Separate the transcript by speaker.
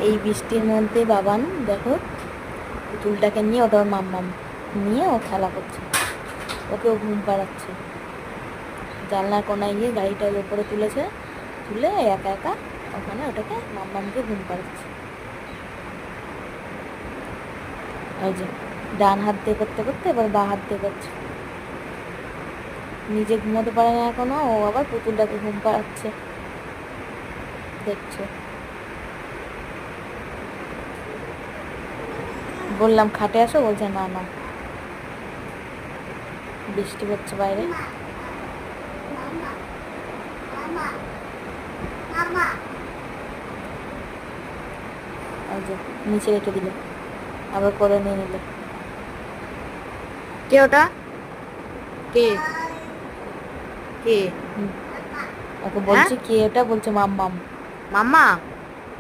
Speaker 1: এই বৃষ্টির মধ্যে বাবান দেখো পুতুলটাকে নিয়ে, ওটা ওর মাম্মাম নিয়ে ও খেলা করছে, ওকেও ঘুম পাড়াচ্ছে। জানলার কোনায় গিয়ে গাড়িটার উপরে তুলেছে, তুলে একা একা ওখানে ওটাকে মাম্মামকে ঘুম পাড়াচ্ছে। ওই যে ডান হাত দিয়ে করতে করতে এবার বাঁ হাত দিয়ে করছে। নিজে ঘুমোতে পারে না এখনো, ও আবার পুতুলটাকে ঘুম পাড়াচ্ছে, দেখছো। বললাম খাটে আসো, বলছে না না, বৃষ্টি হচ্ছে বাইরে। ওই যে নিচে রেখে দিল, আবার করে নিয়ে নিল।
Speaker 2: কে ওটা? কে কে?
Speaker 1: ওকে
Speaker 2: হ্যাঁ,
Speaker 1: বলছি কে ওটা, বলছে মাম্মাম।
Speaker 2: মাম্মা।